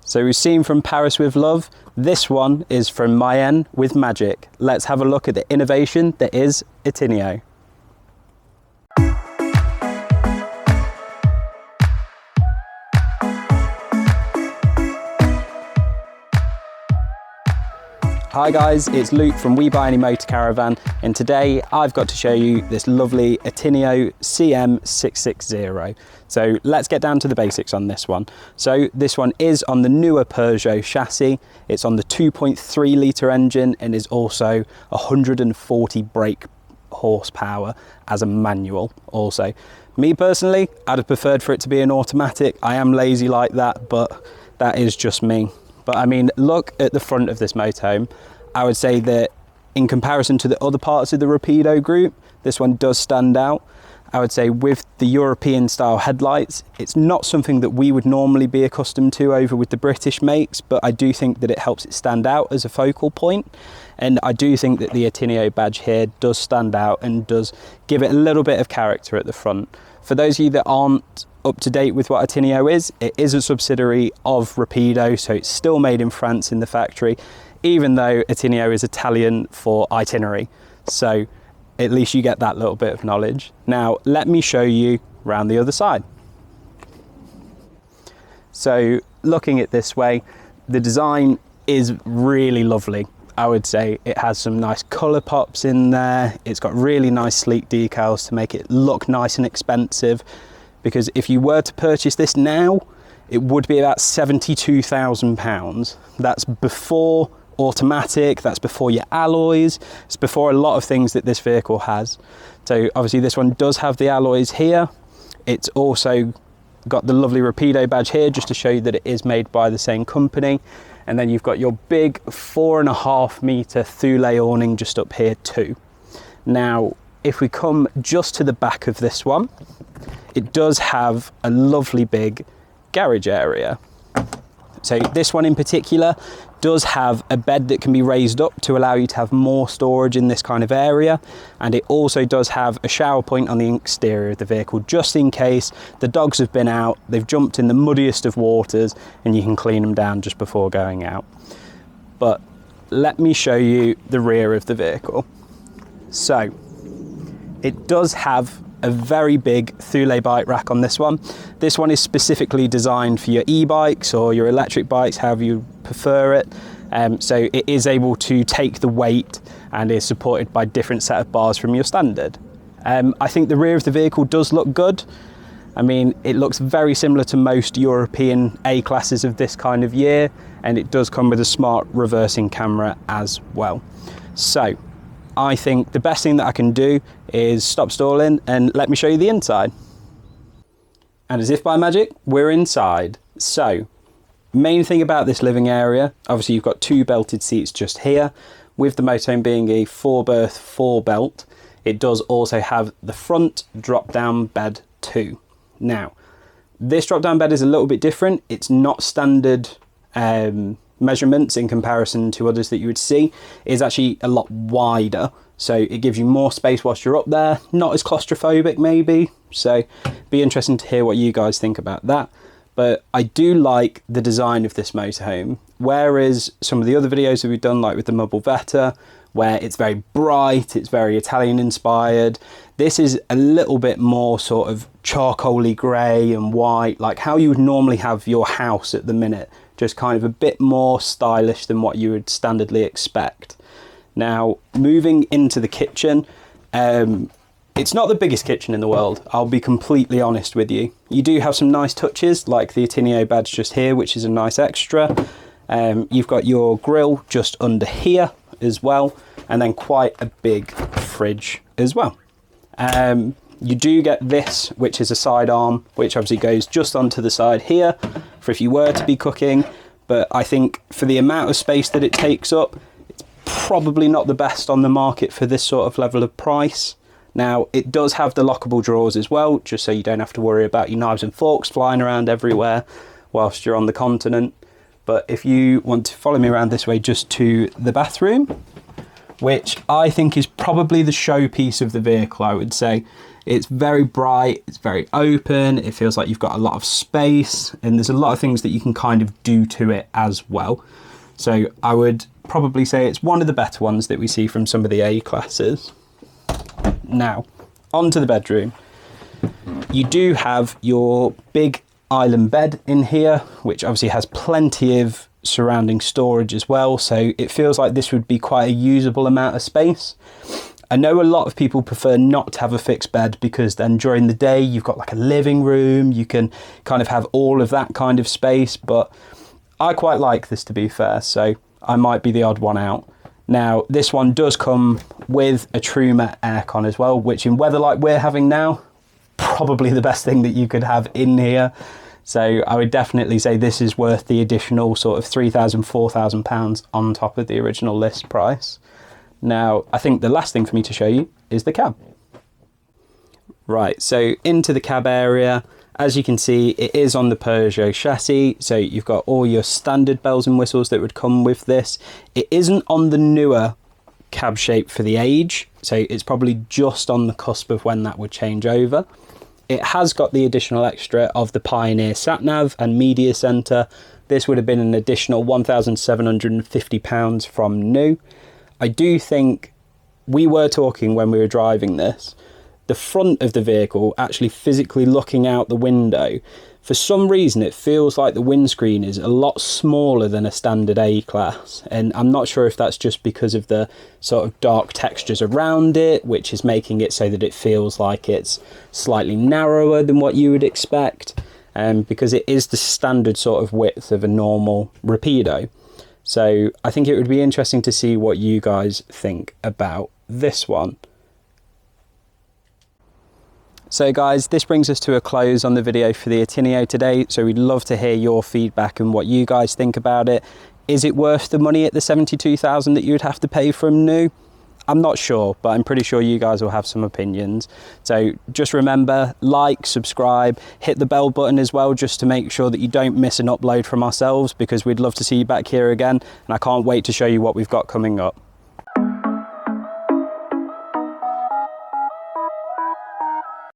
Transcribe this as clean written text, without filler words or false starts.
So we've seen from Paris with love, this one is from Mayenne with magic. Let's have a look at the innovation that is Itineo. Hi guys, it's Luke from We Buy Any Motor Caravan, and today I've got to show you this lovely Itineo CM660. So let's get down to the basics on this one. So this one is on the newer Peugeot chassis. It's on the 2.3 litre engine and is also 140 brake horsepower as a manual also. Me personally, I'd have preferred for it to be an automatic. I am lazy like that, but that is just me. But I mean, look at the front of this motorhome. I would say that in comparison to the other parts of the Rapido group, this one does stand out. I would say with the European style headlights, it's not something that we would normally be accustomed to over with the British makes, but I do think that it helps it stand out as a focal point. And I do think that the Itineo badge here does stand out and does give it a little bit of character at the front. For those of you that aren't up to date with what Itineo is, it is a subsidiary of Rapido, so it's still made in France in the factory, even though Itineo is Italian for itinerary. So at least you get that little bit of knowledge. Now, let me show you around the other side. So looking at this way, the design is really lovely. I would say it has some nice colour pops in there. It's got really nice sleek decals to make it look nice and expensive. Because if you were to purchase this now, it would be about £72,000. That's before automatic, that's before your alloys, it's before a lot of things that this vehicle has. So obviously this one does have the alloys here. It's also got the lovely Rapido badge here just to show you that it is made by the same company. And then you've got your big 4.5 metre Thule awning just up here too. Now, if we come just to the back of this one, it does have a lovely big garage area. So this one in particular does have a bed that can be raised up to allow you to have more storage in this kind of area, and it also does have a shower point on the exterior of the vehicle just in case the dogs have been out, they've jumped in the muddiest of waters, and you can clean them down just before going out. But let me show you the rear of the vehicle. So it does have a very big Thule bike rack on this one. This one is specifically designed for your e-bikes or your electric bikes, however you prefer it. So it is able to take the weight and is supported by different set of bars from your standard. I think the rear of the vehicle does look good. I mean, it looks very similar to most European A-classes of this kind of year, and it does come with a smart reversing camera as well. So I think the best thing that I can do is stop stalling and let me show you the inside. And as if by magic, we're inside. So, main thing about this living area, obviously you've got 2 belted seats just here. With the motorhome being a 4-berth 4-belt, it does also have the front drop-down bed too. Now, this drop-down bed is a little bit different. It's not standard measurements in comparison to others that you would see. It is actually a lot wider, so it gives you more space whilst you're up there, not as claustrophobic maybe. So be interesting to hear what you guys think about that. But I do like the design of this motorhome, whereas some of the other videos that we've done, like with the Mobile Vetta, where it's very bright, it's very Italian inspired, this is a little bit more sort of charcoaly grey and white, like how you would normally have your house at the minute, just kind of a bit more stylish than what you would standardly expect. Now, moving into the kitchen, it's not the biggest kitchen in the world, I'll be completely honest with you. You do have some nice touches, like the Itineo badge just here, which is a nice extra. You've got your grill just under here as well, and then quite a big fridge as well. You do get this, which is a sidearm, which obviously goes just onto the side here for if you were to be cooking. But I think for the amount of space that it takes up, it's probably not the best on the market for this sort of level of price. Now, it does have the lockable drawers as well, just so you don't have to worry about your knives and forks flying around everywhere whilst you're on the continent. But if you want to follow me around this way just to the bathroom, which I think is probably the showpiece of the vehicle, I would say. It's very bright, it's very open, it feels like you've got a lot of space, and there's a lot of things that you can kind of do to it as well. So I would probably say it's one of the better ones that we see from some of the A classes. Now, onto the bedroom. You do have your big island bed in here, which obviously has plenty of surrounding storage as well, so it feels like this would be quite a usable amount of space. I know a lot of people prefer not to have a fixed bed because then during the day you've got like a living room, you can kind of have all of that kind of space, but I quite like this, to be fair, so I might be the odd one out. Now, this one does come with a Truma aircon as well, which in weather like we're having now, probably the best thing that you could have in here. So I would definitely say this is worth the additional sort of £3,000, £4,000 on top of the original list price. Now, I think the last thing for me to show you is the cab. Right, so into the cab area. As you can see, it is on the Peugeot chassis, so you've got all your standard bells and whistles that would come with this. It isn't on the newer cab shape for the age, so it's probably just on the cusp of when that would change over. It has got the additional extra of the Pioneer sat-nav and media centre. This would have been an additional £1,750 from new. I do think we were talking when we were driving this, the front of the vehicle, actually physically looking out the window, for some reason it feels like the windscreen is a lot smaller than a standard A class, and I'm not sure if that's just because of the sort of dark textures around it, which is making it so that it feels like it's slightly narrower than what you would expect, because it is the standard sort of width of a normal Rapido. So I think it would be interesting to see what you guys think about this one. So guys, this brings us to a close on the video for the Itineo today. So we'd love to hear your feedback and what you guys think about it. Is it worth the money at the 72,000 that you'd have to pay from new? I'm not sure, but I'm pretty sure you guys will have some opinions. So just remember, like, subscribe, hit the bell button as well, just to make sure that you don't miss an upload from ourselves, because we'd love to see you back here again. And I can't wait to show you what we've got coming up.